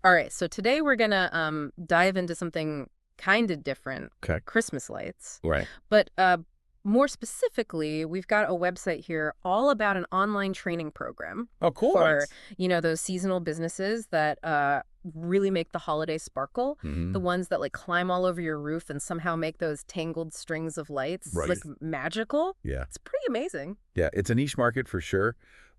All right, so today we're gonna dive into something kind of different, Okay. Christmas lights. Right. But more specifically, we've got a website here all about an online training program Oh, cool. for, Nice. those seasonal businesses that really make the holidays sparkle. The ones that like climb all over your roof and somehow make those tangled strings of lights Right. like magical. Yeah. It's pretty amazing. Yeah. It's a niche market for sure,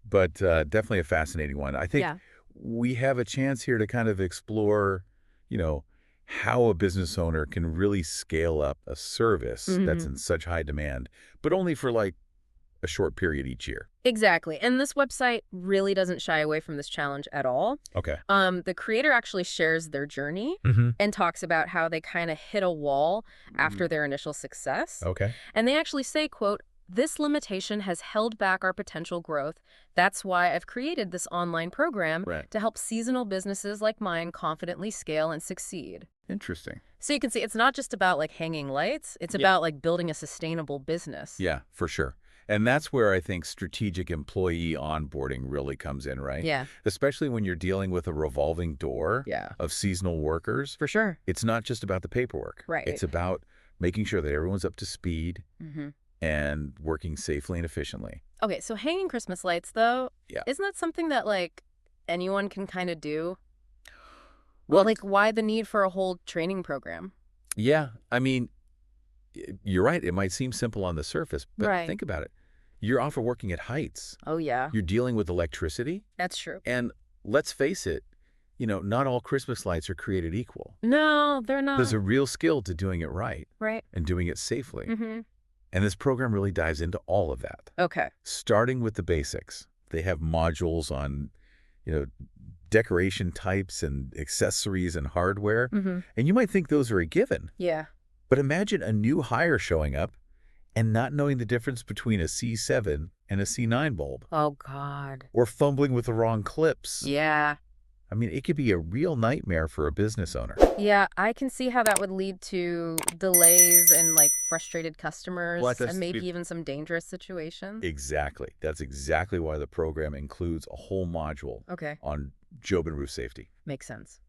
but definitely a fascinating one. I think Yeah. we have a chance here to kind of explore, you know, how a business owner can really scale up a service that's in such high demand, but only for like a short period each year. Exactly. And this website really doesn't shy away from this challenge at all. Okay. The creator actually shares their journey Mm-hmm. and talks about how they kind of hit a wall after their initial success. Okay. And they actually say, quote, "This limitation has held back our potential growth. That's why I've created this online program Right. to help seasonal businesses like mine confidently scale and succeed." Interesting. So you can see it's not just about like hanging lights. It's about like building a sustainable business. Yeah, for sure. And that's where I think strategic employee onboarding really comes in, right? Yeah, Especially when you're dealing with a revolving door yeah, of seasonal workers. for sure. It's not just about the paperwork. Right. It's about making sure that everyone's up to speed hmm and working safely and efficiently. Okay, so hanging Christmas lights, though, Yeah. isn't that something that, like, anyone can kind of do? Well, Like, why the need for a whole training program? yeah, I mean, you're right. It might seem simple on the surface, but Right. think about it. You're often working at heights. Oh, yeah, You're dealing with electricity. that's true. And let's face it, not all Christmas lights are created equal. No, they're not. There's a real skill to doing it right Right. and doing it safely. Mm-hmm. And this program really dives into all of that, Okay. starting with the basics. They have modules on, you know, decoration types and accessories and hardware. Mm-hmm. And you might think those are a given. Yeah. But imagine a new hire showing up and not knowing the difference between a C7 and a C9 bulb, Oh, God. or fumbling with the wrong clips. Yeah. I mean, it could be a real nightmare for a business owner. Yeah, I can see how that would lead to delays and, like, frustrated customers Well, and maybe even some dangerous situations. Exactly. That's exactly why the program includes a whole module Okay. on job and roof safety. Makes sense.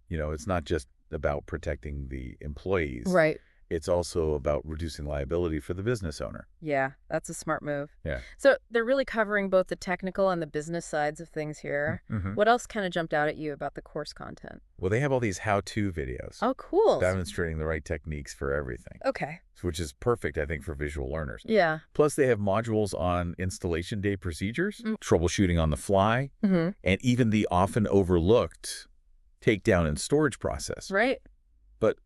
It's not just about protecting the employees. Right. It's also about reducing liability for the business owner. Yeah, that's a smart move. Yeah. So they're really covering both the technical and the business sides of things here. Mm-hmm. What else kind of jumped out at you about the course content? Well, they have all these how-to videos Oh, cool. demonstrating the right techniques for everything, Okay. which is perfect, I think, for visual learners. Yeah. Plus, they have modules on installation day procedures, Mm. troubleshooting on the fly, Mm-hmm. and even the often overlooked takedown and storage process. Right. But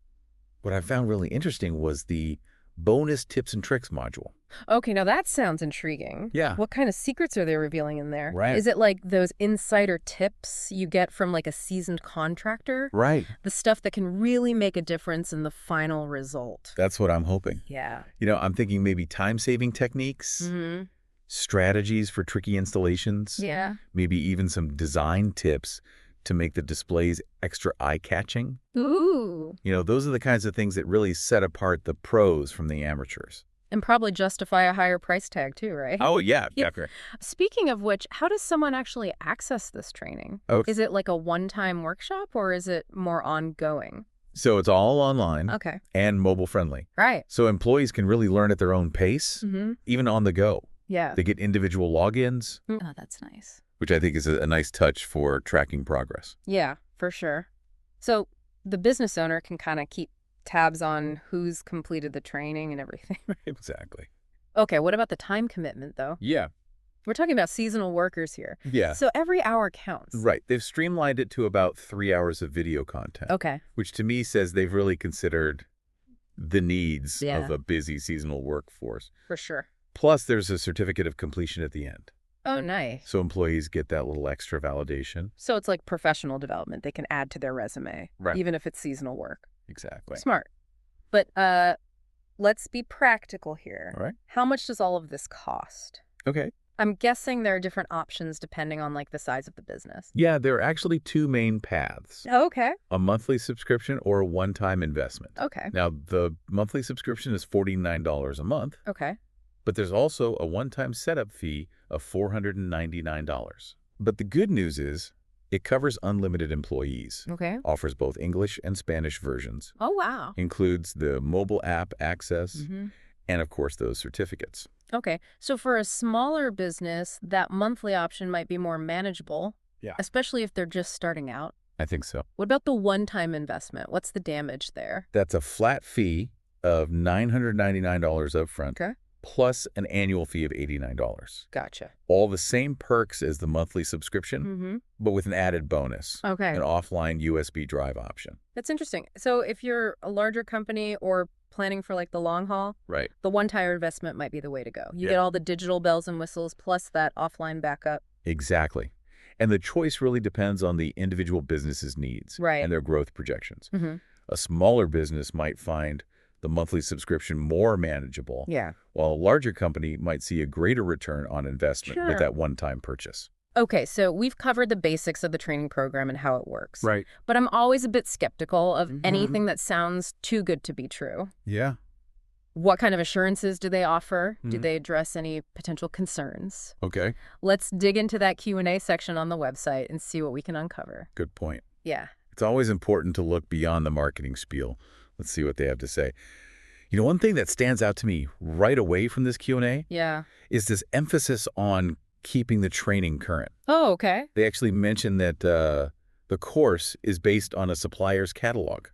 what I found really interesting was the bonus tips and tricks module. Okay, now that sounds intriguing. Yeah. What kind of secrets are they revealing in there? Right. Is it like those insider tips you get from like a seasoned contractor? Right. The stuff that can really make a difference in the final result. That's what I'm hoping. Yeah. I'm thinking maybe time-saving techniques, Mm-hmm. strategies for tricky installations, Yeah. maybe even some design tips to make the displays extra eye-catching. Ooh. Those are the kinds of things that really set apart the pros from the amateurs. And probably justify a higher price tag too, right? Oh, yeah. Yeah. Definitely. Speaking of which, how does someone actually access this training? Okay. Is it like a one-time workshop or is it more ongoing? So it's all online Okay. and mobile-friendly. Right. So employees can really learn at their own pace, Mm-hmm. even on the go. Yeah. They get individual logins, Oh, that's nice. which I think is a nice touch for tracking progress. Yeah, for sure. So the business owner can kind of keep tabs on who's completed the training and everything. Exactly. Okay, what about the time commitment, though? Yeah. We're talking about seasonal workers here. Yeah. So every hour counts. Right. They've streamlined it to about 3 hours of video content, Okay. which to me says they've really considered the needs Yeah. of a busy seasonal workforce. For sure. Plus, there's a certificate of completion at the end. Oh, nice. So employees get that little extra validation. So it's like professional development they can add to their resume, Right. even if it's seasonal work. Exactly. Smart. But let's be practical here. All right. How much does all of this cost? Okay. I'm guessing there are different options depending on like the size of the business. Yeah, there are actually two main paths. Oh, okay. A monthly subscription or a one-time investment. Okay. Now, the monthly subscription is $49 a month, Okay. but there's also a one-time setup fee of $499. But the good news is It covers unlimited employees, Okay. offers both English and Spanish versions, Oh, wow. includes the mobile app access, Mm-hmm. and of course those certificates. Okay. So for a smaller business, that monthly option might be more manageable, Yeah. especially if they're just starting out. I think so. What about the one-time investment? What's the damage there? That's a flat fee of $999 up front, Okay. plus an annual fee of $89. Gotcha. All the same perks as the monthly subscription, Mm-hmm. but with an added bonus, Okay. an offline USB drive option. That's interesting. So if you're a larger company or planning for like the long haul, Right. the one-time investment might be the way to go. You Yeah. get all the digital bells and whistles plus that offline backup. Exactly. And the choice really depends on the individual business's needs Right. and their growth projections. Mm-hmm. A smaller business might find the monthly subscription more manageable, Yeah. while a larger company might see a greater return on investment Sure. with that one-time purchase. Okay, so we've covered the basics of the training program and how it works. Right. But I'm always a bit skeptical of Mhm. anything that sounds too good to be true. Yeah. What kind of assurances do they offer? Do Mhm. they address any potential concerns? Okay. Let's dig into that Q&A section on the website and see what we can uncover. Good point. Yeah. It's always important to look beyond the marketing spiel. Let's see what they have to say. You know, one thing that stands out to me right away from this Q&A Yeah. is this emphasis on keeping the training current. Oh, okay. They actually mention that the course is based on a supplier's catalog.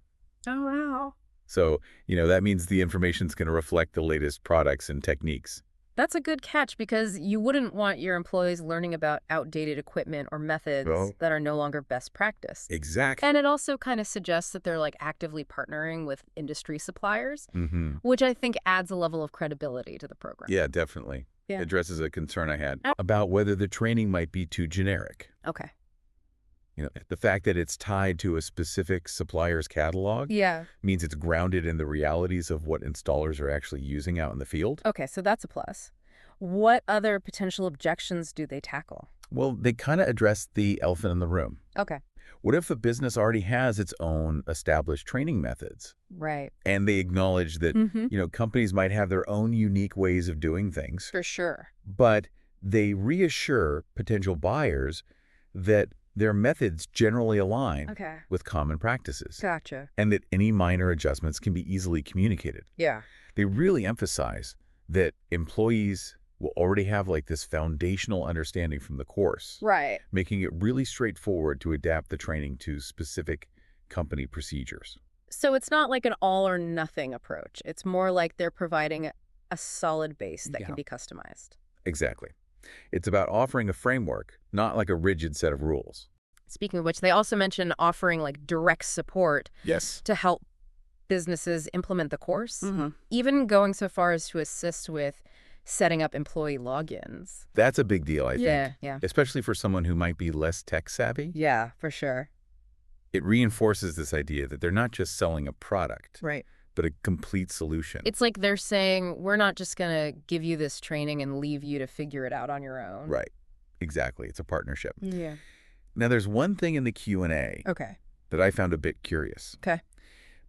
Oh, wow. So, that means the information is going to reflect the latest products and techniques. That's a good catch because you wouldn't want your employees learning about outdated equipment or methods Oh. that are no longer best practice. Exactly. And it also kind of suggests that they're like actively partnering with industry suppliers, Mm-hmm. which I think adds a level of credibility to the program. Yeah, definitely. Yeah. Addresses a concern I had Oh. about whether the training might be too generic. Okay. The fact that it's tied to a specific supplier's catalog Yeah. means it's grounded in the realities of what installers are actually using out in the field. Okay, so that's a plus. What other potential objections do they tackle? Well, they kind of address the elephant in the room. Okay. What if a business already has its own established training methods? Right. And they acknowledge that, Mm-hmm. companies might have their own unique ways of doing things, For sure. but they reassure potential buyers that their methods generally align Okay. with common practices, Gotcha. and that any minor adjustments can be easily communicated. Yeah. They really emphasize that employees will already have this foundational understanding from the course, Right. making it really straightforward to adapt the training to specific company procedures. So it's not like an all or nothing approach. It's more like they're providing a solid base that Yeah. can be customized. Exactly. It's about offering a framework, not like a rigid set of rules. Speaking of which, they also mention offering like direct support Yes. to help businesses implement the course, Mm-hmm. even going so far as to assist with setting up employee logins. That's a big deal, I think. Yeah. Especially for someone who might be less tech savvy. Yeah, for sure. It reinforces this idea that they're not just selling a product, Right. but a complete solution. It's like they're saying, we're not just going to give you this training and leave you to figure it out on your own. Right. Exactly. It's a partnership. Yeah. Now, there's one thing in the Q&A Okay. that I found a bit curious. Okay.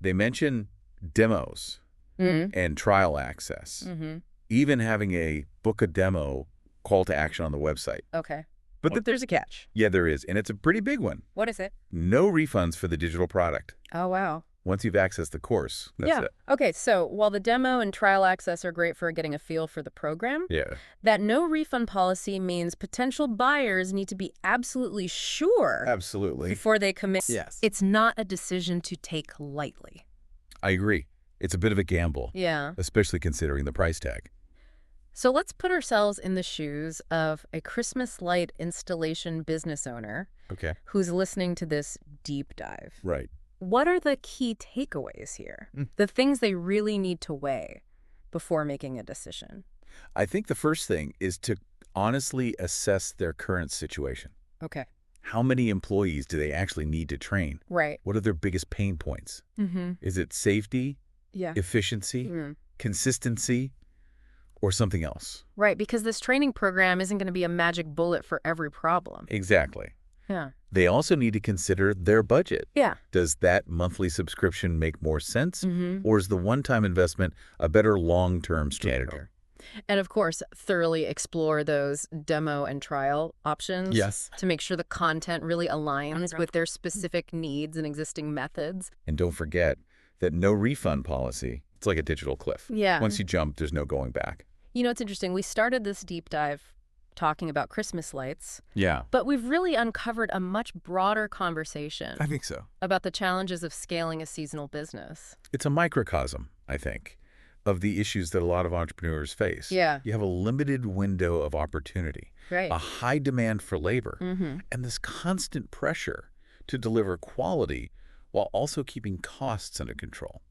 They mention demos Mm-hmm. and trial access, Mm-hmm. even having a book a demo call to action on the website. Okay. But There's a catch. yeah, there is, and it's a pretty big one. What is it? No refunds for the digital product. Oh, wow. Once you've accessed the course, that's Yeah. it. Okay, so while the demo and trial access are great for getting a feel for the program, Yeah. that no refund policy means potential buyers need to be absolutely sure Absolutely. before they commit. Yes. It's not a decision to take lightly. I agree. It's a bit of a gamble, Yeah. especially considering the price tag. So let's put ourselves in the shoes of a Christmas light installation business owner Okay. who's listening to this deep dive. Right. What are the key takeaways here? The things they really need to weigh before making a decision? I think the first thing is to honestly assess their current situation. Okay. How many employees do they actually need to train? Right. What are their biggest pain points? Mm-hmm. Is it safety, Yeah. efficiency, Mm. consistency, or something else? Right, because this training program isn't going to be a magic bullet for every problem. Exactly. Yeah. They also need to consider their budget. Yeah. Does that monthly subscription make more sense? Mm-hmm. Or is the one-time investment a better long-term strategy? And of course, thoroughly explore those demo and trial options. Yes. To make sure the content really aligns with their specific needs and existing methods. And don't forget that no refund policy, it's like a digital cliff. Yeah. Once you jump, there's no going back. You know, it's interesting. We started this deep dive talking about Christmas lights. Yeah. But we've really uncovered a much broader conversation. I think so. About the challenges of scaling a seasonal business. It's a microcosm, I think, of the issues that a lot of entrepreneurs face. Yeah. You have a limited window of opportunity, Right. a high demand for labor, and this constant pressure to deliver quality while also keeping costs under control.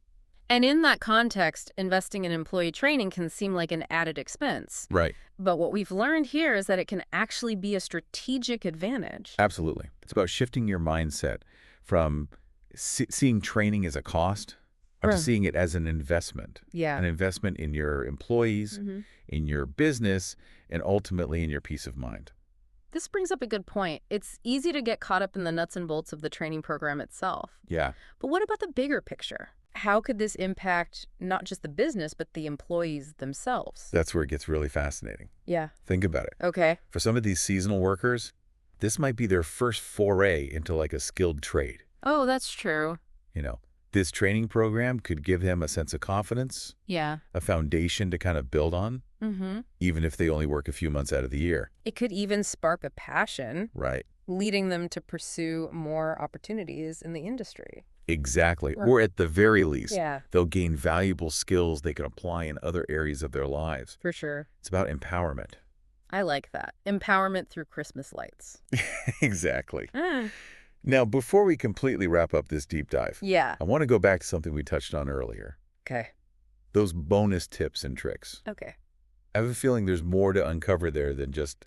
And in that context, investing in employee training can seem like an added expense. Right. But what we've learned here is that it can actually be a strategic advantage. Absolutely. It's about shifting your mindset from seeing training as a cost up to seeing it as an investment. Yeah. An investment in your employees, in your business, and ultimately in your peace of mind. This brings up a good point. It's easy to get caught up in the nuts and bolts of the training program itself. Yeah. But what about the bigger picture? How could this impact not just the business, but the employees themselves? That's where it gets really fascinating. Yeah. Think about it. Okay. For some of these seasonal workers, this might be their first foray into like a skilled trade. Oh, that's true. You know, this training program could give them a sense of confidence, Yeah. a foundation to kind of build on, even if they only work a few months out of the year. It could even spark a passion, Right. leading them to pursue more opportunities in the industry. Exactly. Or at the very least, Yeah. they'll gain valuable skills they can apply in other areas of their lives. For sure. It's about empowerment. I like that. Empowerment through Christmas lights. Exactly. Now, before we completely wrap up this deep dive, Yeah. I want to go back to something we touched on earlier. Okay. Those bonus tips and tricks. Okay. I have a feeling there's more to uncover there than just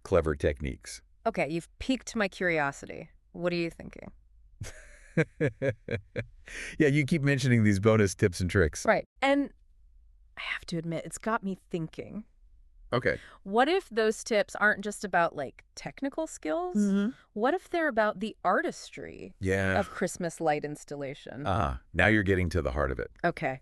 clever techniques. Okay, you've piqued my curiosity. What are you thinking? Yeah, you keep mentioning these bonus tips and tricks. Right. And I have to admit, it's got me thinking. Okay. What if those tips aren't just about, like, technical skills? What if they're about the artistry of Christmas light installation? Now you're getting to the heart of it. Okay.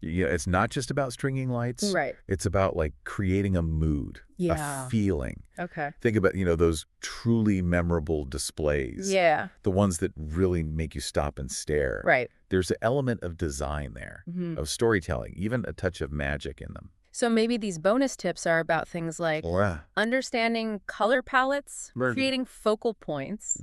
You know, it's not just about stringing lights. Right. It's about, like, creating a mood, Yeah. a feeling. Okay. Think about, you know, those truly memorable displays. Yeah. The ones that really make you stop and stare. Right. There's an element of design there, of storytelling, even a touch of magic in them. So maybe these bonus tips are about things like understanding color palettes, creating focal points,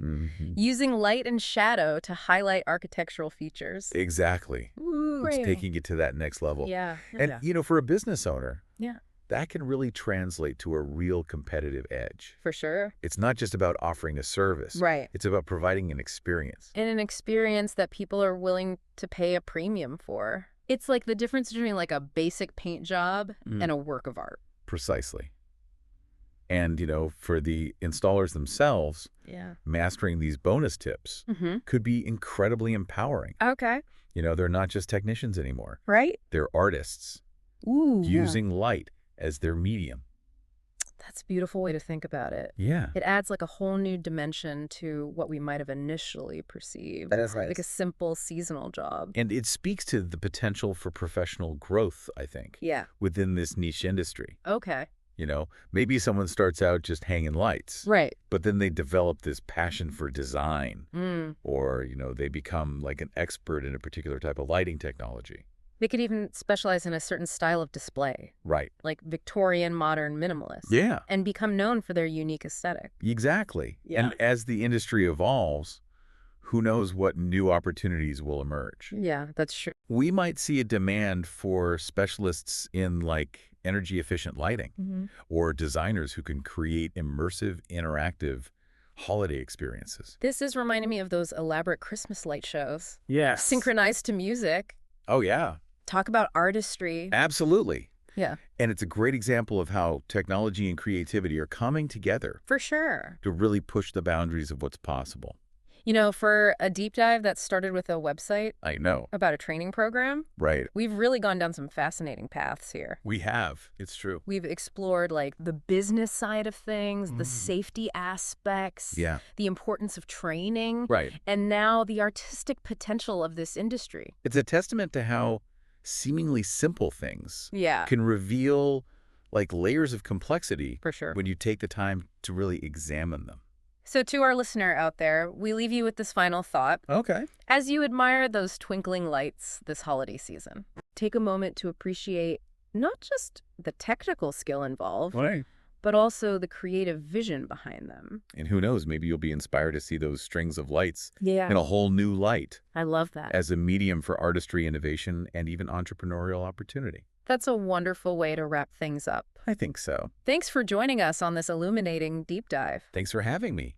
using light and shadow to highlight architectural features. Exactly. Ooh, It's taking it to that next level. Yeah. And, you know, for a business owner, Yeah. that can really translate to a real competitive edge. For sure. It's not just about offering a service. Right. It's about providing an experience. And an experience that people are willing to pay a premium for. It's like the difference between like a basic paint job and a work of art. Precisely. And, you know, for the installers themselves, mastering these bonus tips could be incredibly empowering. Okay. You know, they're not just technicians anymore. Right? They're artists using light as their medium. That's a beautiful way to think about it. Yeah. It adds like a whole new dimension to what we might have initially perceived. That is right. Like a simple seasonal job. And it speaks to the potential for professional growth, I think, within this niche industry. Okay. You know, maybe someone starts out just hanging lights. Right. But then they develop this passion for design. Or, you know, they become like an expert in a particular type of lighting technology. They could even specialize in a certain style of display. Right. Like Victorian modern minimalist. Yeah. And become known for their unique aesthetic. Exactly. Yeah. And as the industry evolves, who knows what new opportunities will emerge. Yeah, that's true. We might see a demand for specialists in like energy efficient lighting or designers who can create immersive, interactive holiday experiences. This is reminding me of those elaborate Christmas light shows. Yes. Synchronized to music. Oh, yeah. Talk about artistry. Absolutely. Yeah. And it's a great example of how technology and creativity are coming together For sure. to really push the boundaries of what's possible. You know, for a deep dive that started with a website I know. about a training program, Right. we've really gone down some fascinating paths here. We have. It's true. We've explored like the business side of things, the safety aspects, the importance of training, Right. and now the artistic potential of this industry. It's a testament to how seemingly simple things Yeah. can reveal like layers of complexity For sure. when you take the time to really examine them. So to our listener out there, we leave you with this final thought. Okay. As you admire those twinkling lights this holiday season, take a moment to appreciate not just the technical skill involved, Right. but also the creative vision behind them. And who knows, maybe you'll be inspired to see those strings of lights Yeah. in a whole new light I love that. as a medium for artistry, innovation, and even entrepreneurial opportunity. That's a wonderful way to wrap things up. I think so. Thanks for joining us on this illuminating deep dive. Thanks for having me.